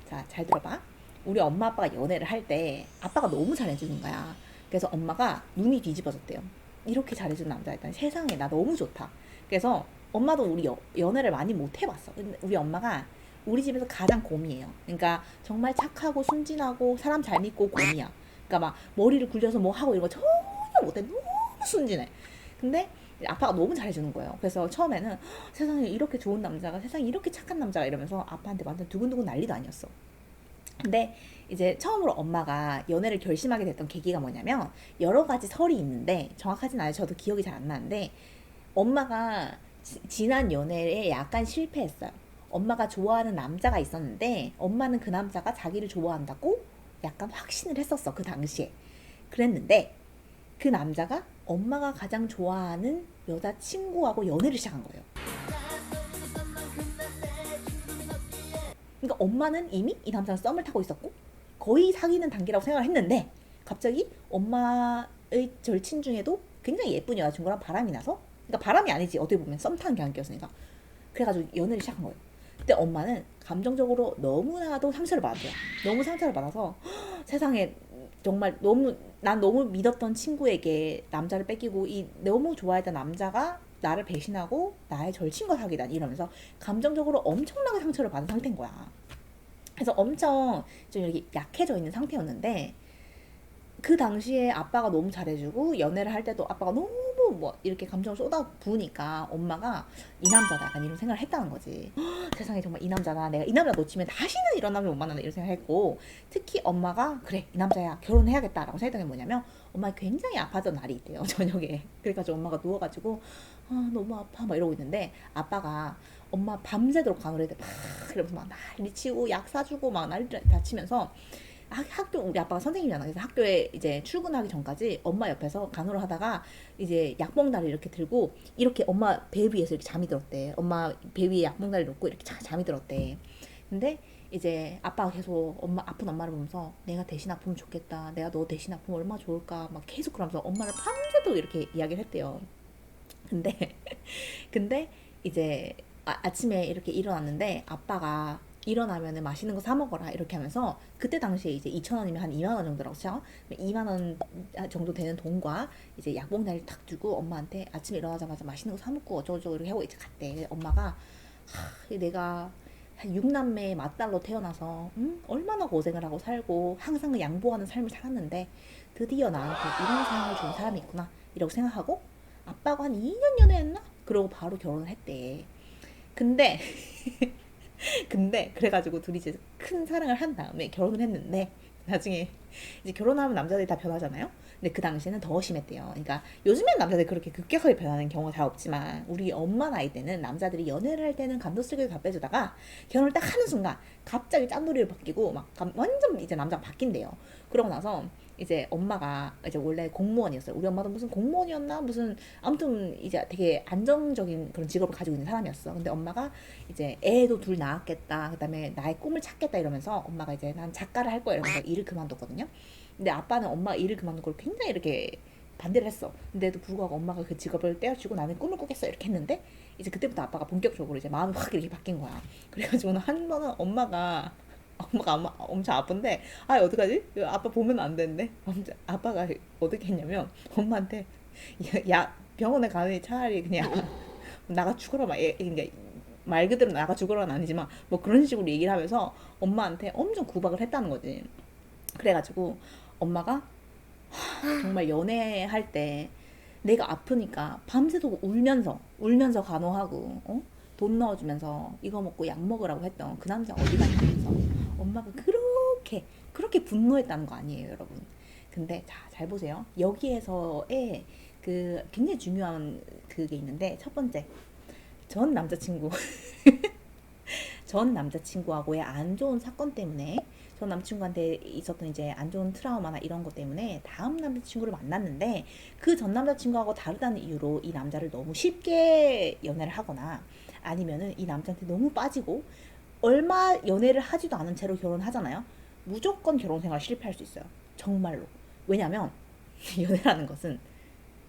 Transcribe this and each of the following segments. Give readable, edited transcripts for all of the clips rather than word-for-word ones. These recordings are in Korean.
자, 잘 들어봐. 우리 엄마 아빠가 연애를 할 때 아빠가 너무 잘해주는 거야. 그래서 엄마가 눈이 뒤집어졌대요. 이렇게 잘해주는 남자 일단 세상에 나 너무 좋다. 그래서 엄마도 우리 연애를 많이 못 해봤어. 근데 우리 엄마가 우리 집에서 가장 곰이에요. 그러니까 정말 착하고 순진하고 사람 잘 믿고 곰이야. 그러니까 막 머리를 굴려서 뭐 하고 이런 거 전혀 못해. 너무 순진해. 근데 아빠가 너무 잘해주는 거예요. 그래서 처음에는 세상에 이렇게 좋은 남자가, 세상에 이렇게 착한 남자가 이러면서 아빠한테 완전 두근두근 난리도 아니었어. 근데 이제 처음으로 엄마가 연애를 결심하게 됐던 계기가 뭐냐면 여러 가지 설이 있는데 정확하진 않아요. 저도 기억이 잘 안 나는데 엄마가 지난 연애에 약간 실패했어요. 엄마가 좋아하는 남자가 있었는데 엄마는 그 남자가 자기를 좋아한다고 약간 확신을 했었어. 그 당시에. 그랬는데 그 남자가 엄마가 가장 좋아하는 여자친구하고 연애를 시작한 거예요. 그러니까 엄마는 이미 이 남자랑 썸을 타고 있었고 거의 사귀는 단계라고 생각을 했는데 갑자기 엄마의 절친 중에도 굉장히 예쁜 여자친구랑 바람이 나서, 그러니까 바람이 아니지 어떻게 보면 썸 타는 관계였으니까, 그래가지고 연애를 시작한 거예요. 근데 엄마는 감정적으로 너무나도 상처를 받았대요. 너무 상처를 받아서 세상에 정말 너무 난 너무 믿었던 친구에게 남자를 뺏기고 이 너무 좋아했던 남자가 나를 배신하고 나의 절친과 사귀다니 이러면서 감정적으로 엄청나게 상처를 받은 상태인 거야. 그래서 엄청 좀 이렇게 약해져 있는 상태였는데 그 당시에 아빠가 너무 잘해주고 연애를 할 때도 아빠가 너무 뭐 이렇게 감정을 쏟아 부으니까 엄마가 이 남자다 약간 이런 생각을 했다는 거지. 세상에 정말 이 남자다. 내가 이 남자 놓치면 다시는 이런 남자 못 만난다 이런 생각했고, 특히 엄마가 그래 이 남자야 결혼해야겠다라고 생각했던 게 뭐냐면 엄마가 굉장히 아파졌던 날이 있대요. 저녁에. 그래가지고 엄마가 누워가지고 아 너무 아파 막 이러고 있는데 아빠가 엄마 밤새도록 간호를 해대 막 그러면서 막 난리 치고 약 사주고 막 난리 다치면서 학교 우리 아빠가 선생님이잖아. 그래서 학교에 이제 출근하기 전까지 엄마 옆에서 간호를 하다가 이제 약봉다리 이렇게 들고 이렇게 엄마 배 위에서 이렇게 잠이 들었대. 엄마 배 위에 약봉다리 놓고 이렇게 잠이 들었대. 근데 이제 아빠가 계속 엄마 아픈 엄마를 보면서 내가 대신 아프면 좋겠다. 내가 너 대신 아프면 얼마나 좋을까. 막 계속 그러면서 엄마를 밤새도록 이렇게 이야기를 했대요. 근데 근데 이제 아침에 이렇게 일어났는데 아빠가 일어나면은 맛있는 거 사 먹어라 이렇게 하면서 그때 당시에 이제 2,000원이면 한 2만 원 정도라고 쳐. 2만 원 정도 되는 돈과 이제 약봉다리를 탁 두고 엄마한테 아침에 일어나자마자 맛있는 거 사 먹고 어쩌고저쩌고 이렇게 하고 이제 갔대. 엄마가 내가 한 6남매의 맏딸로 태어나서 얼마나 고생을 하고 살고 항상 그 양보하는 삶을 살았는데 드디어 나한테 이런 사랑을 준 사람이 있구나 이라고 생각하고 아빠가 한 2년 연애했나? 그러고 바로 결혼을 했대. 근데 근데 그래가지고 둘이 이제 큰 사랑을 한 다음에 결혼을 했는데 나중에 이제 결혼하면 남자들이 다 변하잖아요. 근데 그 당시에는 더 심했대요. 그러니까 요즘엔 남자들이 그렇게 급격하게 변하는 경우가 잘 없지만 우리 엄마 나이 때는 남자들이 연애를 할 때는 감도쓰기도 다 빼주다가 결혼을 딱 하는 순간 갑자기 짠돌이를 바뀌고 막 완전 이제 남자가 바뀐대요. 그러고 나서 이제 엄마가 이제 원래 공무원이었어요. 우리 엄마도 무슨 공무원이었나 무슨 아무튼 이제 되게 안정적인 그런 직업을 가지고 있는 사람이었어. 근데 엄마가 이제 애도 둘 낳았겠다. 그다음에 나의 꿈을 찾겠다 이러면서 엄마가 이제 난 작가를 할 거야 이러면서 일을 그만뒀거든요. 근데 아빠는 엄마가 일을 그만둔 걸 굉장히 이렇게 반대를 했어. 근데도 불구하고 엄마가 그 직업을 떼어주고 나는 꿈을 꾸겠어 이렇게 했는데 이제 그때부터 아빠가 본격적으로 이제 마음이 확 이렇게 바뀐 거야. 그래가지고 한 번은 엄마가 엄청 아픈데 아 어떡하지? 아빠 보면 안 되는데 아빠가 어떻게 했냐면 엄마한테 야 병원에 가느니 차라리 그냥 나가 죽어라 막 그러니까 말 그대로 나가 죽어라는 아니지만 뭐 그런 식으로 얘기를 하면서 엄마한테 엄청 구박을 했다는 거지. 그래가지고 엄마가 정말 연애할 때 내가 아프니까 밤새도록 울면서 간호하고 돈 넣어주면서 이거 먹고 약 먹으라고 했던 그 남자 어디 갔냐면서 엄마가 그렇게 분노했다는 거 아니에요 여러분. 근데 잘 보세요. 여기에서의 그 굉장히 중요한 그게 있는데 첫 번째 전 남자친구 전 남자친구하고의 안 좋은 사건 때문에 전 남자친구한테 있었던 이제 안 좋은 트라우마나 이런 것 때문에 다음 남자친구를 만났는데 그 전 남자친구하고 다르다는 이유로 이 남자를 너무 쉽게 연애를 하거나 아니면은 이 남자한테 너무 빠지고 얼마 연애를 하지도 않은 채로 결혼하잖아요. 무조건 결혼 생활 실패할 수 있어요. 정말로. 왜냐면 연애라는 것은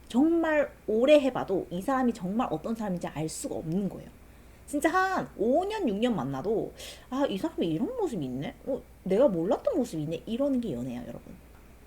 정말 오래 해봐도 이 사람이 정말 어떤 사람인지 알 수가 없는 거예요. 진짜 한 5년, 6년 만나도 아, 이 사람이 이런 모습이 있네? 내가 몰랐던 모습이 있네? 이런 게 연애야, 여러분.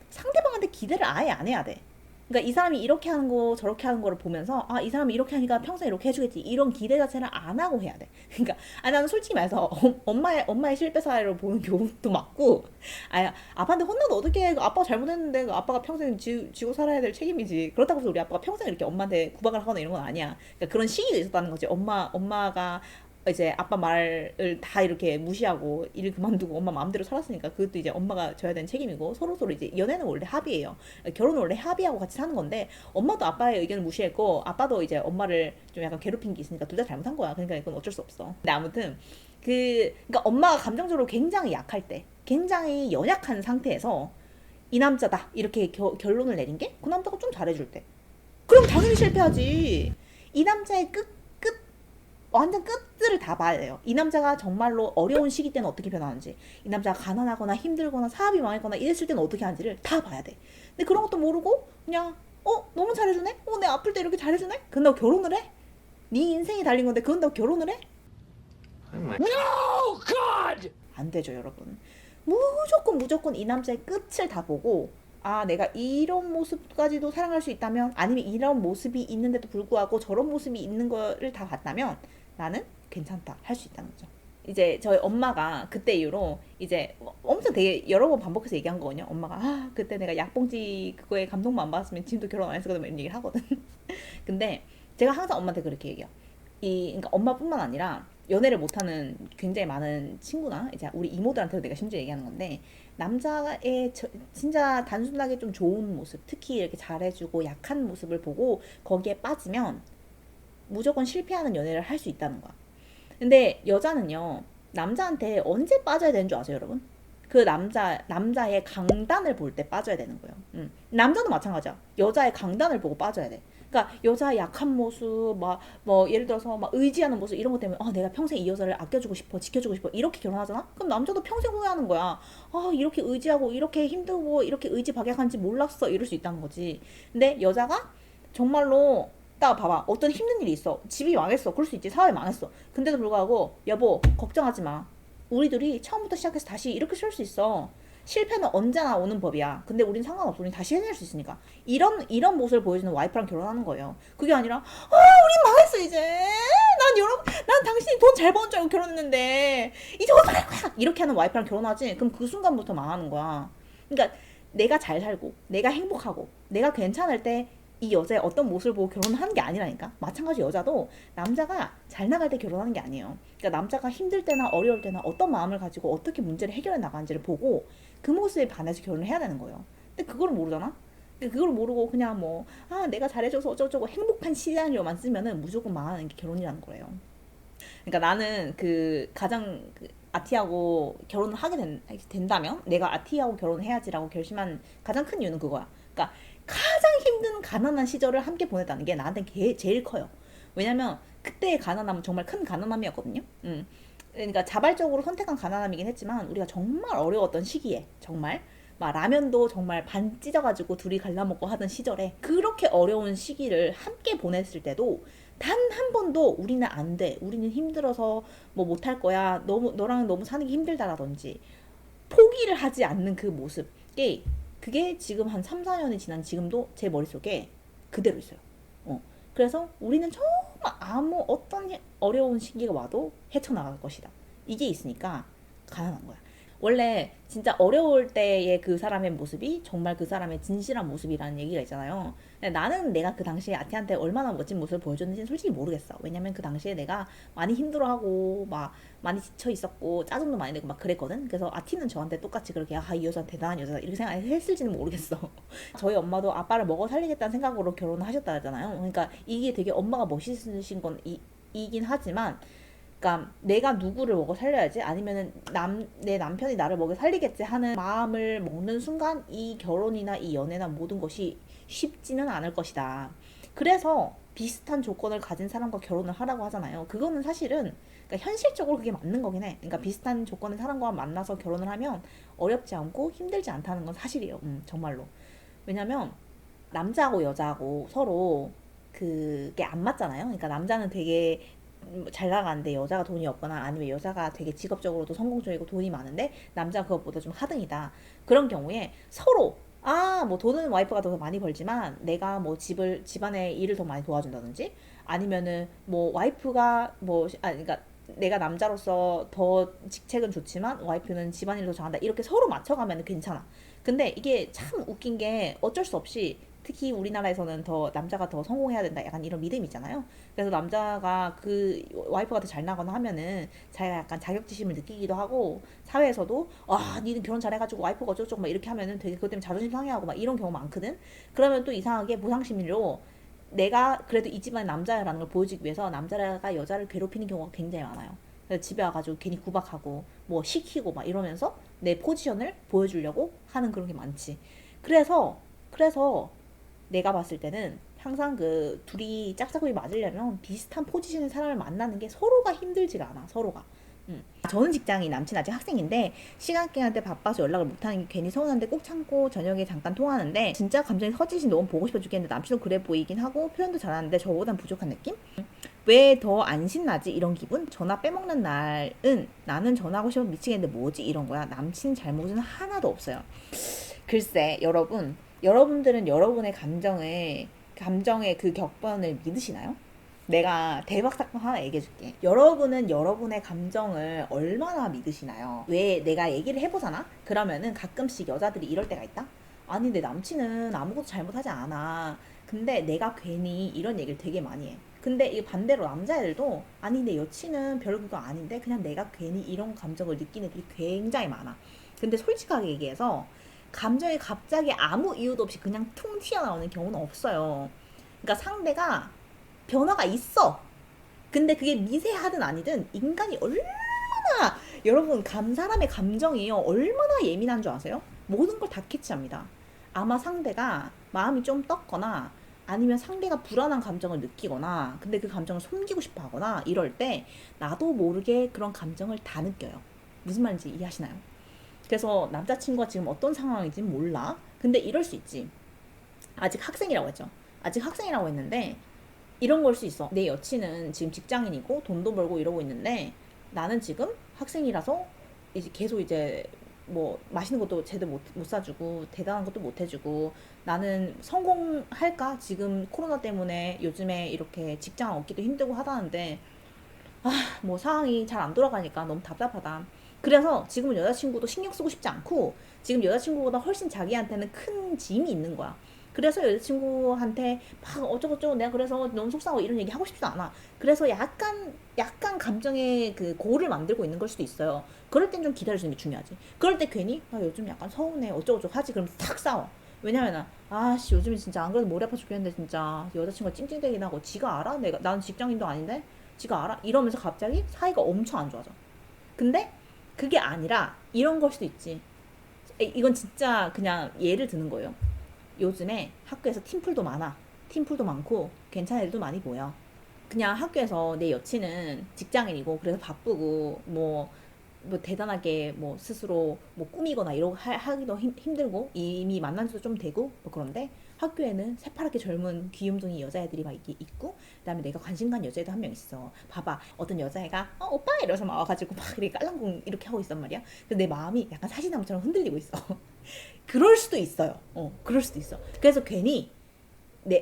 상대방한테 기대를 아예 안 해야 돼. 그러니까 이 사람이 이렇게 하는 거 저렇게 하는 거를 보면서 아, 이 사람이 이렇게 하니까 평생 이렇게 해주겠지 이런 기대 자체를 안 하고 해야 돼. 그러니까 아, 나는 솔직히 말해서 엄마의 실패 사례로 보는 경우도 많고 아, 아빠한테 혼나도 어떻게 해. 아빠가 잘못했는데 그 아빠가 평생 지고 살아야 될 책임이지. 그렇다고 해서 우리 아빠가 평생 이렇게 엄마한테 구박을 하거나 이런 건 아니야. 그러니까 그런 시기가 있었다는 거지. 엄마가 이제 아빠 말을 다 이렇게 무시하고 일 그만두고 엄마 마음대로 살았으니까 그것도 이제 엄마가 져야 되는 책임이고 서로 이제 연애는 원래 합의예요. 결혼은 원래 합의하고 같이 사는 건데 엄마도 아빠의 의견을 무시했고 아빠도 이제 엄마를 좀 약간 괴롭힌 게 있으니까 둘 다 잘못한 거야. 그러니까 이건 어쩔 수 없어. 근데 아무튼 그러니까 엄마가 감정적으로 굉장히 약할 때, 굉장히 연약한 상태에서 이 남자다 이렇게 결론을 내린 게 그 남자가 좀 잘해줄 때. 그럼 당연히 실패하지. 이 남자의 완전 끝들을 다 봐야 돼요. 이 남자가 정말로 어려운 시기 때는 어떻게 변하는지, 이 남자가 가난하거나 힘들거나 사업이 망했거나 이랬을 때는 어떻게 하는지를 다 봐야 돼. 근데 그런 것도 모르고 그냥 너무 잘해주네? 내 아플 때 이렇게 잘해주네? 그런다고 결혼을 해? 네 인생이 달린 건데 그런다고 결혼을 해? No, God! 안 되죠, 여러분. 무조건 이 남자의 끝을 다 보고 아, 내가 이런 모습까지도 사랑할 수 있다면 아니면 이런 모습이 있는데도 불구하고 저런 모습이 있는 거를 다 봤다면 나는 괜찮다 할 수 있다는 거죠. 이제 저희 엄마가 그때 이후로 이제 엄청 되게 여러 번 반복해서 얘기한 거거든요. 엄마가 아, 그때 내가 약봉지 그거에 감동만 안 받았으면 지금도 결혼 안 했을 거다 이런 얘기를 하거든. 근데 제가 항상 엄마한테 그렇게 얘기해요. 그러니까 엄마뿐만 아니라 연애를 못하는 굉장히 많은 친구나 이제 우리 이모들한테도 내가 심지어 얘기하는 건데 남자의 진짜 단순하게 좀 좋은 모습, 특히 이렇게 잘해주고 약한 모습을 보고 거기에 빠지면 무조건 실패하는 연애를 할 수 있다는 거야. 근데 여자는요, 남자한테 언제 빠져야 되는 줄 아세요, 여러분? 그 남자의 강단을 볼 때 빠져야 되는 거예요. 남자도 마찬가지야. 여자의 강단을 보고 빠져야 돼. 그러니까 여자의 약한 모습, 뭐 예를 들어서 막 의지하는 모습 이런 것 때문에 내가 평생 이 여자를 아껴주고 싶어, 지켜주고 싶어 이렇게 결혼하잖아. 그럼 남자도 평생 후회하는 거야. 이렇게 의지하고 이렇게 힘들고 이렇게 의지박약한지 몰랐어 이럴 수 있다는 거지. 근데 여자가 정말로 딱 봐봐. 어떤 힘든 일이 있어. 집이 망했어. 그럴 수 있지. 사회 망했어. 근데도 불구하고 여보 걱정하지 마. 우리들이 처음부터 시작해서 다시 이렇게 살 수 있어. 실패는 언제나 오는 법이야. 근데 우린 상관없어. 우린 다시 해낼 수 있으니까. 이런 모습을 보여주는 와이프랑 결혼하는 거예요. 그게 아니라 우린 망했어 이제. 난 당신이 돈 잘 버는 줄 알고 결혼했는데 이제 어떡할 거야. 이렇게 하는 와이프랑 결혼하지. 그럼 그 순간부터 망하는 거야. 그러니까 내가 잘 살고 내가 행복하고 내가 괜찮을 때 이 여자의 어떤 모습을 보고 결혼하는 게 아니라니까. 마찬가지 여자도 남자가 잘 나갈 때 결혼하는 게 아니에요. 그러니까 남자가 힘들 때나 어려울 때나 어떤 마음을 가지고 어떻게 문제를 해결해 나가는지를 보고 그 모습에 반해서 결혼을 해야 되는 거예요. 근데 그걸 모르잖아. 근데 그걸 모르고 그냥 내가 잘해줘서 어쩌고저쩌고 행복한 시나리오만 쓰면은 무조건 망하는 게 결혼이라는 거예요. 그러니까 나는 가장 아티하고 결혼을 하게 된다면 내가 아티하고 결혼을 해야지라고 결심한 가장 큰 이유는 그거야. 그러니까 가장 힘든 가난한 시절을 함께 보냈다는 게 나한테 제일 커요. 왜냐면 그때의 가난함은 정말 큰 가난함이었거든요. 그러니까 자발적으로 선택한 가난함이긴 했지만 우리가 정말 어려웠던 시기에 정말 막 라면도 정말 반 찢어가지고 둘이 갈라먹고 하던 시절에 그렇게 어려운 시기를 함께 보냈을 때도 단 한 번도 우리는 안 돼. 우리는 힘들어서 뭐 못할 거야. 너랑 너무 사는 게 힘들다라든지 포기를 하지 않는 그 모습이 그게 지금 한 3, 4년이 지난 지금도 제 머릿속에 그대로 있어요. 그래서 우리는 정말 아무 어떤 어려운 시기가 와도 헤쳐나갈 것이다. 이게 있으니까 가난한 거야. 원래 진짜 어려울 때의 그 사람의 모습이 정말 그 사람의 진실한 모습이라는 얘기가 있잖아요. 근데 나는 내가 그 당시에 아티한테 얼마나 멋진 모습을 보여줬는지는 솔직히 모르겠어. 왜냐면 그 당시에 내가 많이 힘들어하고 막 많이 지쳐 있었고 짜증도 많이 내고 막 그랬거든. 그래서 아티는 저한테 똑같이 그렇게 이 여자 대단한 여자다 이렇게 생각했을지는 모르겠어. 저희 엄마도 아빠를 먹어 살리겠다는 생각으로 결혼을 하셨다 하잖아요. 그러니까 이게 되게 엄마가 멋있으신 건 이긴 하지만 그러니까 내가 누구를 먹어 살려야지 아니면은 내 남편이 나를 먹여 살리겠지 하는 마음을 먹는 순간 이 결혼이나 이 연애나 모든 것이 쉽지는 않을 것이다. 그래서 비슷한 조건을 가진 사람과 결혼을 하라고 하잖아요. 그거는 사실은 그러니까 현실적으로 그게 맞는 거긴 해. 그러니까 비슷한 조건의 사람과 만나서 결혼을 하면 어렵지 않고 힘들지 않다는 건 사실이에요. 정말로. 왜냐면 남자하고 여자하고 서로 그게 안 맞잖아요. 그러니까 남자는 되게 잘 나가는데 여자가 돈이 없거나 아니면 여자가 되게 직업적으로도 성공적이고 돈이 많은데 남자가 그것보다 좀 하등이다. 그런 경우에 서로 뭐 돈은 와이프가 더 많이 벌지만 내가 뭐 집안의 일을 더 많이 도와준다든지 아니면은 뭐 와이프가 그러니까 내가 남자로서 더 직책은 좋지만 와이프는 집안일 더 잘한다. 이렇게 서로 맞춰가면 괜찮아. 근데 이게 참 웃긴 게 어쩔 수 없이 특히 우리나라에서는 더 남자가 더 성공해야 된다. 약간 이런 믿음이 있잖아요. 그래서 남자가 그 와이프가 더 잘 나거나 하면은 자기가 약간 자격지심을 느끼기도 하고 사회에서도 니는 결혼 잘해가지고 와이프가 어쩌고저쩌고 막 이렇게 하면은 되게 그것 때문에 자존심 상해하고 막 이런 경우 많거든. 그러면 또 이상하게 보상심리로 내가 그래도 이 집안의 남자라는 걸 보여주기 위해서 남자가 여자를 괴롭히는 경우가 굉장히 많아요. 그래서 집에 와가지고 괜히 구박하고 뭐 시키고 막 이러면서 내 포지션을 보여주려고 하는 그런 게 많지. 그래서 내가 봤을 때는 항상 그 둘이 짝짝꿍이 맞으려면 비슷한 포지션의 사람을 만나는 게 서로가 힘들지가 않아. 서로가. 저는 직장인, 남친 아직 학생인데 시간 깨한테 바빠서 연락을 못하는 게 괜히 서운한데 꼭 참고 저녁에 잠깐 통화하는데 진짜 감정이 서지신 너무 보고 싶어 죽겠는데 남친도 그래 보이긴 하고 표현도 잘하는데 저보단 부족한 느낌? 왜 더 안 신나지? 이런 기분? 전화 빼먹는 날은 나는 전화하고 싶어 미치겠는데 뭐지? 이런 거야. 남친 잘못은 하나도 없어요. 글쎄, 여러분들은 여러분의 감정의 그 격번을 믿으시나요? 내가 대박 사건 하나 얘기해 줄게. 여러분은 여러분의 감정을 얼마나 믿으시나요? 왜 내가 얘기를 해보잖아? 그러면은 가끔씩 여자들이 이럴 때가 있다? 아니, 내 남친은 아무것도 잘못하지 않아. 근데 내가 괜히 이런 얘기를 되게 많이 해. 근데 이 반대로 남자애들도 아니, 내 여친은 별 그거 아닌데 그냥 내가 괜히 이런 감정을 느끼는 애들이 굉장히 많아. 근데 솔직하게 얘기해서 감정이 갑자기 아무 이유도 없이 그냥 퉁 튀어나오는 경우는 없어요. 그러니까 상대가 변화가 있어. 근데 그게 미세하든 아니든 인간이 얼마나 여러분 사람의 감정이요 얼마나 예민한 줄 아세요? 모든 걸 다 캐치합니다. 아마 상대가 마음이 좀 떴거나 아니면 상대가 불안한 감정을 느끼거나 근데 그 감정을 숨기고 싶어 하거나 이럴 때 나도 모르게 그런 감정을 다 느껴요. 무슨 말인지 이해하시나요? 그래서 남자친구가 지금 어떤 상황인지 몰라. 근데 이럴 수 있지. 아직 학생이라고 했죠. 아직 학생이라고 했는데 이런 걸 수 있어. 내 여친은 지금 직장인이고 돈도 벌고 이러고 있는데 나는 지금 학생이라서 이제 계속 이제 뭐 맛있는 것도 제대로 못 사주고 대단한 것도 못 해주고 나는 성공할까? 지금 코로나 때문에 요즘에 이렇게 직장 얻기도 힘들고 하다는데 뭐 상황이 잘 안 돌아가니까 너무 답답하다. 그래서 지금은 여자친구도 신경 쓰고 싶지 않고 지금 여자친구보다 훨씬 자기한테는 큰 짐이 있는 거야. 그래서 여자친구한테 막 어쩌고저쩌고 내가 그래서 너무 속상하고 이런 얘기 하고 싶지도 않아. 그래서 약간 감정의 그 고를 만들고 있는 걸 수도 있어요. 그럴 땐 좀 기다려주는 게 중요하지. 그럴 때 괜히 나 요즘 약간 서운해 어쩌고저쩌고 하지 그럼 탁 싸워. 왜냐면은 아씨 요즘에 진짜 안 그래도 머리 아파 죽겠는데 진짜 여자친구가 찡찡대긴 하고 지가 알아? 나는 직장인도 아닌데 지가 알아? 이러면서 갑자기 사이가 엄청 안 좋아져. 근데 그게 아니라 이런 걸 수도 있지. 이건 진짜 그냥 예를 드는 거예요. 요즘에 학교에서 팀플도 많아. 팀플도 많고 괜찮은 애들도 많이 보여. 그냥 학교에서 내 여친은 직장인이고 그래서 바쁘고 뭐 대단하게 뭐 스스로 뭐 꾸미거나 이러고 하기도 힘들고 이미 만난 지도 좀 되고 뭐 그런데 학교에는 새파랗게 젊은 귀염둥이 여자애들이 막 있고 그다음에 내가 관심 간 여자애도 한 명 있어. 봐봐 어떤 여자애가 오빠 이러면서 막 와가지고 막 이렇게 깔랑궁 이렇게 하고 있단 말이야. 근데 내 마음이 약간 사시나무처럼 흔들리고 있어. 그럴 수도 있어요. 그럴 수도 있어. 그래서 괜히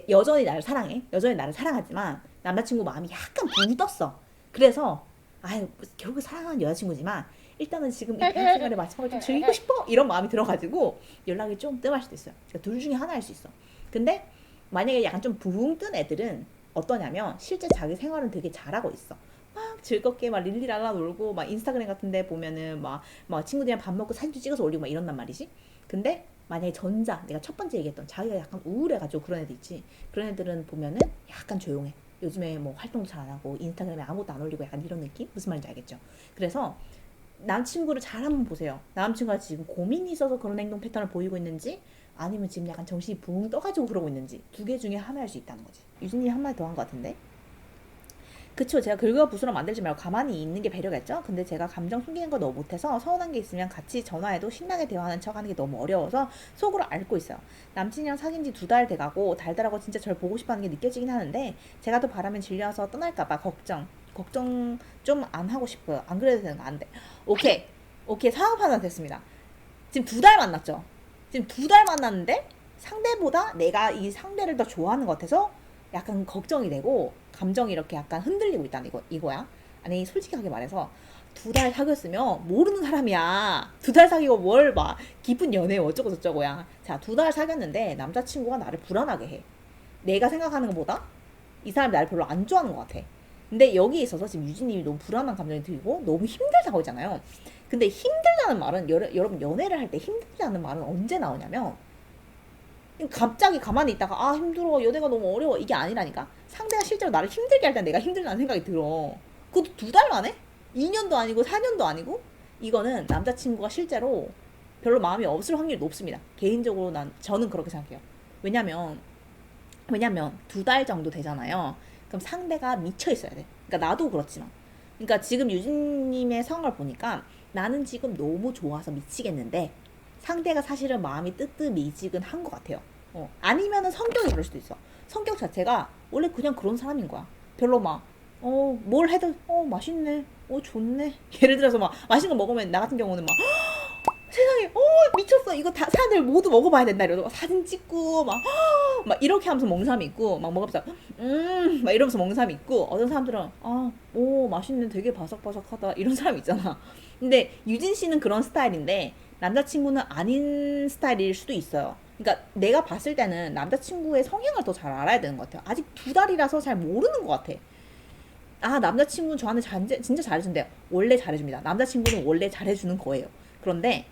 여전히 나를 사랑해. 여전히 나를 사랑하지만 남자친구 마음이 약간 붕 떴어. 그래서 아유 결국 사랑하는 여자친구지만 일단은 지금 이 대학 생활의 마지막을 좀 즐기고 싶어 이런 마음이 들어가지고 연락이 좀 뜸할 수도 있어요. 그러니까 둘 중에 하나일 수 있어. 근데 만약에 약간 좀 붕 뜬 애들은 어떠냐면 실제 자기 생활은 되게 잘하고 있어. 막 즐겁게 막 릴리랄라 놀고 막 인스타그램 같은데 보면은 막 친구들이랑 밥 먹고 사진도 찍어서 올리고 막 이런단 말이지. 근데 만약에 내가 첫 번째 얘기했던 자기가 약간 우울해가지고 그런 애들 있지. 그런 애들은 보면은 약간 조용해. 요즘에 뭐 활동도 잘 안 하고 인스타그램에 아무것도 안 올리고 약간 이런 느낌? 무슨 말인지 알겠죠? 그래서 남친구를 잘 한번 보세요. 남친구가 지금 고민이 있어서 그런 행동 패턴을 보이고 있는지 아니면 지금 약간 정신이 붕 떠가지고 그러고 있는지 두 개 중에 하나일 수 있다는 거지. 유진이 한 마디 더 한 것 같은데? 그쵸. 제가 긁어부스럼 만들지 말고 가만히 있는 게 배려겠죠? 근데 제가 감정 숨기는 거 너무 못해서 서운한 게 있으면 같이 전화해도 신나게 대화하는 척 하는 게 너무 어려워서 속으로 앓고 있어요. 남친이랑 사귄 지 2달 돼가고 달달하고 진짜 절 보고 싶어 하는 게 느껴지긴 하는데 제가 또 바라면 질려서 떠날까봐 걱정 좀 안 하고 싶어요. 안 그래도 되는 거 안 돼. 오케이. 오케이. 상황 판단 됐습니다. 지금 2달 만났죠. 지금 2달 만났는데 상대보다 내가 이 상대를 더 좋아하는 것 같아서 약간 걱정이 되고 감정이 이렇게 약간 흔들리고 있다는 이거야. 아니 솔직하게 말해서 2달 사귀었으면 모르는 사람이야. 2달 사귀고 뭘 봐. 깊은 연애 어쩌고 저쩌고야. 자, 2달 사귀었는데 남자친구가 나를 불안하게 해. 내가 생각하는 것보다 이 사람이 나를 별로 안 좋아하는 것 같아. 근데 여기에 있어서 지금 유진님이 너무 불안한 감정이 들고 너무 힘들다고 하잖아요. 근데 힘들다는 말은 여러분 연애를 할 때 힘들다는 말은 언제 나오냐면 갑자기 가만히 있다가 아 힘들어 연애가 너무 어려워 이게 아니라니까. 상대가 실제로 나를 힘들게 할 때 내가 힘들다는 생각이 들어. 그것도 2달 만에? 2년도 아니고 4년도 아니고. 이거는 남자친구가 실제로 별로 마음이 없을 확률이 높습니다. 개인적으로 저는 그렇게 생각해요. 왜냐면 2달 정도 되잖아요. 그럼 상대가 미쳐 있어야 돼. 그러니까 나도 그렇지만. 그러니까 지금 유진님의 상황을 보니까 나는 지금 너무 좋아서 미치겠는데 상대가 사실은 마음이 뜨뜻미지근한 것 같아요. 아니면은 성격이 그럴 수도 있어. 성격 자체가 원래 그냥 그런 사람인 거야. 별로 막, 뭘 해도, 맛있네. 좋네. 예를 들어서 막, 맛있는 거 먹으면 나 같은 경우는 막, 세상에, 미쳤어. 이거 다 사람들 모두 먹어봐야 된다. 이러고 사진 찍고, 막 이렇게 하면서 먹는 사람이 있고, 막 먹으면서, 막 이러면서 먹는 사람이 있고, 어떤 사람들은, 맛있네. 되게 바삭바삭하다. 이런 사람이 있잖아. 근데 유진 씨는 그런 스타일인데, 남자친구는 아닌 스타일일 수도 있어요. 그러니까 내가 봤을 때는 남자친구의 성향을 더 잘 알아야 되는 것 같아요. 아직 2달이라서 잘 모르는 것 같아. 아, 남자친구는 저한테 진짜 잘해준대요. 원래 잘해줍니다. 남자친구는 원래 잘해주는 거예요. 그런데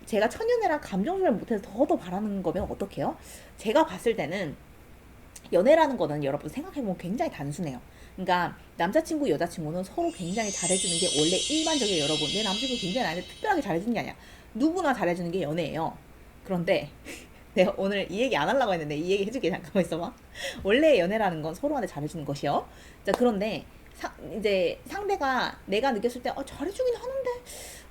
제가 천연애랑 감정 조절 못해서 더 바라는 거면 어떡해요? 제가 봤을 때는 연애라는 거는 여러분 생각해보면 굉장히 단순해요. 그러니까 남자친구, 여자친구는 서로 굉장히 잘해주는 게 원래 일반적이에요. 여러분, 내 남자친구 굉장히 나한테 특별하게 잘해주는 게 아니야. 누구나 잘해주는 게 연애예요. 그런데 내가 오늘 이 얘기 안 하려고 했는데 이 얘기 해줄게. 잠깐만 있어봐. 원래 연애라는 건 서로한테 잘해주는 것이요. 자, 그런데 이제 상대가 내가 느꼈을 때 잘해주긴 하는데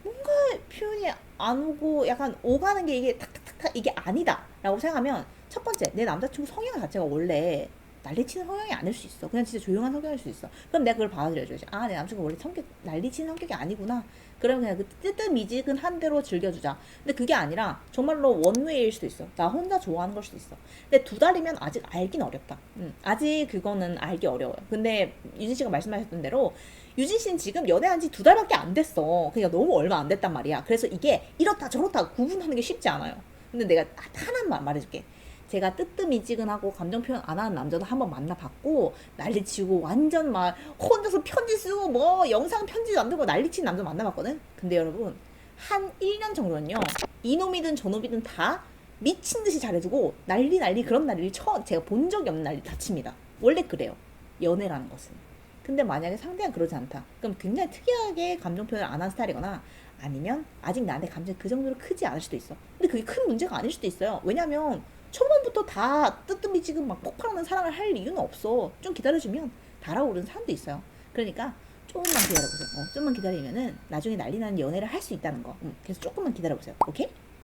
뭔가 표현이 안 오고 약간 오가는 게 이게 탁탁탁탁 이게 아니다 라고 생각하면 첫 번째 내 남자친구 성향 자체가 원래 난리치는 성향이 아닐 수 있어. 그냥 진짜 조용한 성격일 수 있어. 그럼 내가 그걸 받아들여줘야지. 아, 내 남자친구 원래 성격 난리치는 성격이 아니구나. 그러면 그냥 그 뜨뜻미지근한 대로 즐겨주자. 근데 그게 아니라 정말로 원웨이일 수도 있어. 나 혼자 좋아하는 걸 수도 있어. 근데 2달이면 아직 알긴 어렵다. 아직 그거는 알기 어려워요. 근데 유진 씨가 말씀하셨던 대로 유진 씨는 지금 연애한 지 2달밖에 안 됐어. 그러니까 너무 얼마 안 됐단 말이야. 그래서 이게 이렇다 저렇다 구분하는 게 쉽지 않아요. 근데 내가 하나만 말해줄게. 제가 뜨뜻미지근하고 감정 표현 안 하는 남자도 한번 만나봤고 난리치고 완전 막 혼자서 편지 쓰고 뭐 영상 편지도 안 들고 난리치는 남자 만나봤거든. 근데 여러분 한 1년 정도는요 이놈이든 저놈이든 다 미친 듯이 잘해주고 난리 그런 난리를 제가 본 적이 없는 난리 다 칩니다. 원래 그래요 연애라는 것은. 근데 만약에 상대가 그러지 않다 그럼 굉장히 특이하게 감정 표현을 안 하는 스타일이거나 아니면 아직 나한테 감정이 그 정도로 크지 않을 수도 있어. 근데 그게 큰 문제가 아닐 수도 있어요. 왜냐면 초반부터 다 뜨뜻미지근 막 폭발하는 사랑을 할 이유는 없어. 좀 기다려주면 달아오르는 사람도 있어요. 그러니까 조금만 기다려보세요. 좀만 기다리면은 나중에 난리 나는 연애를 할 수 있다는 거. 그래서 조금만 기다려보세요. 오케이?